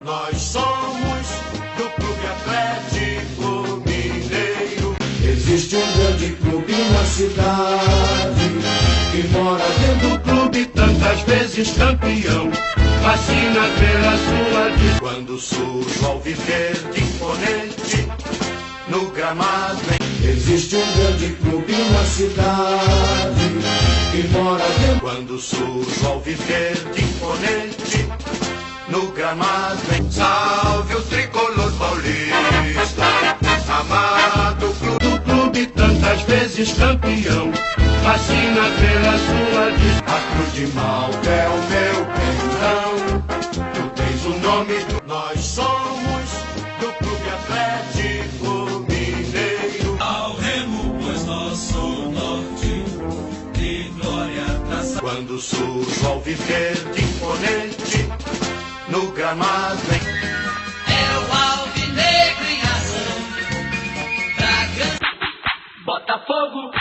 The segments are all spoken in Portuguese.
Nós somos do Clube Atlético Mineiro. Existe um grande clube na cidade que mora dentro do clube, tantas vezes campeão. Fascina pela sua de quando surge o alviverde imponente no gramado. Existe um grande clube na cidade que mora dentro quando surge o alviverde imponente no gramado. Salve o tricolor paulista, amado do clube, tantas vezes campeão. Fascina pela sua de a Cruz de Malta é o meu pendão. Tu tens o nome do... Nós somos do Clube Atlético Mineiro. Ao remo, pois nosso norte de glória traça. Quando surge o alviverde imponente no gramado. É o alvinegro em ação. Bragança, Botafogo,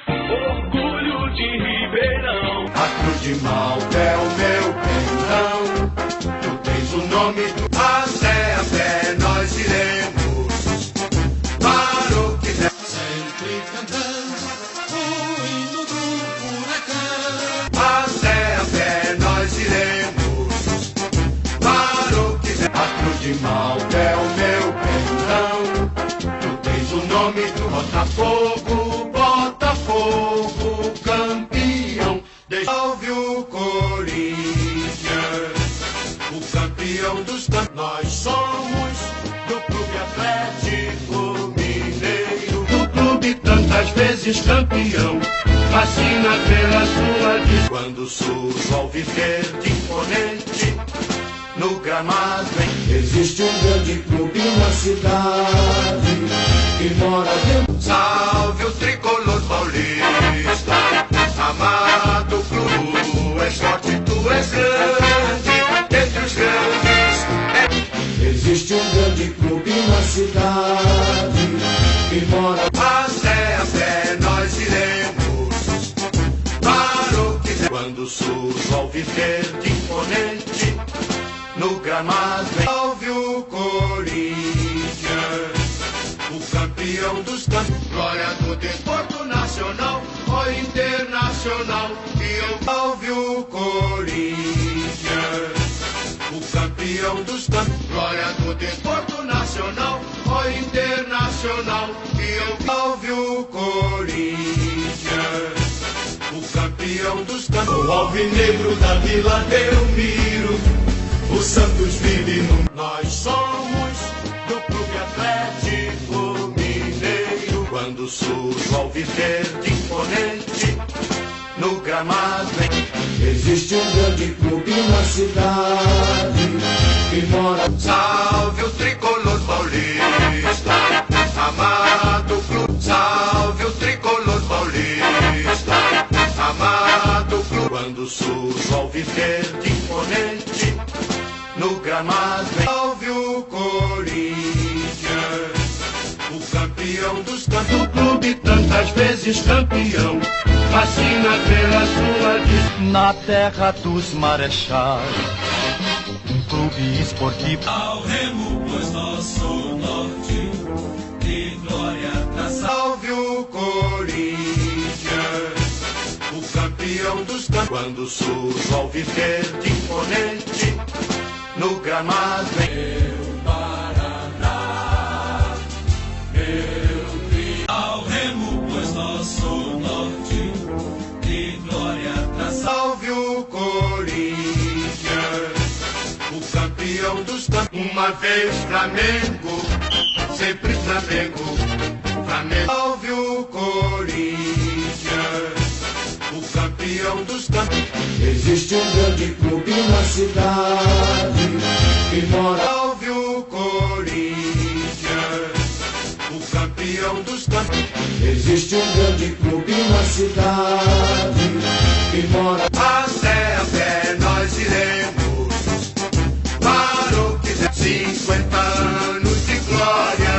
orgulho de Ribeirão. A Cruz de Malta é o meu pendão. Tu tens o nome do... A pé nós iremos para o que der. Sempre cantando o hino do furacão. A pé nós iremos para o que der. A Cruz de Malta é o meu pendão. Tu tens o nome do Botafogo, Botafogo, campeão. Salve o Corinthians, o campeão dos campeões. Nós somos do Clube Atlético Mineiro. Do clube tantas vezes campeão. Fascina pela sua de quando surge o alviverde imponente no gramado. Existe um grande clube na cidade que mora dentro. Salve o tricolor paulista, amado clube. Tu és forte, tu és grande, entre os grandes. Existe um grande clube na cidade que mora. A pé nós iremos para o que der. Quando surge o alviverde imponente no gramado. Salve o Corinthians, o campeão dos campeões. Glória do desporto nacional ou internacional. E eu salve o Corinthians, o campeão dos campeões. Glória do desporto nacional ou internacional. E eu salve o Corinthians, o campeão dos campeões. O alvinegro da Vila Belmiro, o Santos vive no... Nós somos do Clube Atlético Mineiro. Quando surge o alviverde imponente no gramado. Existe um grande clube na cidade que mora. Salve o tricolor paulista, amado clube. Salve o tricolor paulista, amado clube. Quando surge o alviverde imponente no gramado. Salve o Corinthians, o campeão dos campeões. Do clube tantas vezes campeão. Fascina pela sua de... Na terra dos marechais, um clube esportivo. Ao remo, pois nosso norte de glória traça. Salve o Corinthians, o campeão dos campeões. Quando surge o alviverde imponente no gramado. Meu Paraná, meu Rio. Ao remo, pois nosso norte de glória traça. Salve o Corinthians, o campeão dos campeões. Uma vez Flamengo, sempre Flamengo, Flamengo. Salve o Corinthians, o campeão dos campeões. Existe um grande clube na cidade que mora. Salve o Corinthians, o campeão dos campeões. Existe um grande clube na cidade que mora. A pé nós iremos para o que der. 50 anos de glória,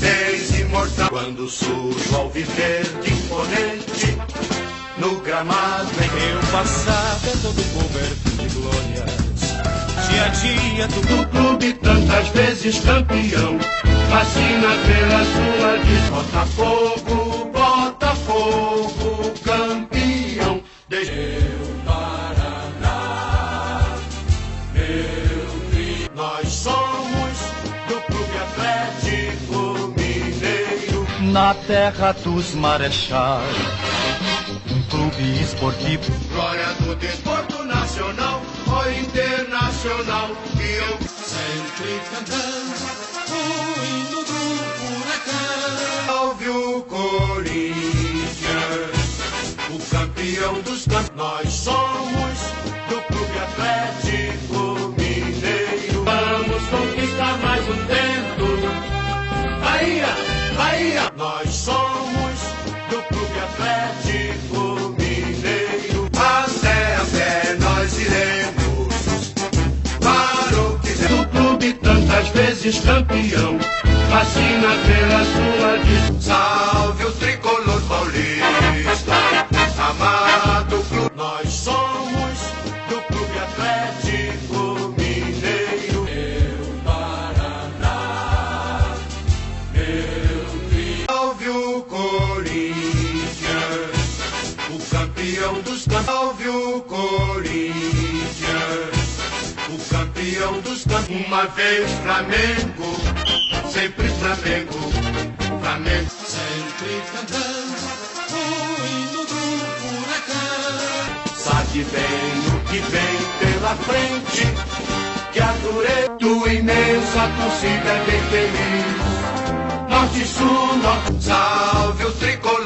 tens imortal. Quando surge o alviverde imponente no gramado. Meu passado é todo coberto de glórias. dia a dia do clube tantas vezes campeão. Fascina pela sua diz Botafogo, Botafogo, campeão. Meu Paraná, meu Rio. Nós somos do Clube Atlético Mineiro. Na terra dos marechais, um clube esportivo. Glória do desporto nacional ou internacional. E eu Sempre cantando o hino do Furacão. salve o Corinthians, o campeão dos campeões. Nós somos do Clube Atlético Mineiro. Vamos conquistar mais um tempo. Bahia, Bahia. Nós somos do Clube Atlético Mineiro. Até a pé nós iremos para o que der. Do clube tantas vezes campeão. Fascina pela sua diz. Salve o tricolor paulista, amado clube. Nós somos do Clube Atlético Mineiro. Meu Paraná, meu Rio. Salve o Corinthians, o campeão dos campeões. Salve o Corinthians, o campeão dos campeões. Uma vez Flamengo, sempre Flamengo, Flamengo. Sempre cantando o hino do Furacão. Sabe bem o que vem pela frente, que a dureza tua imensa torcida é bem feliz. Norte, sul, norte, salve o tricolor.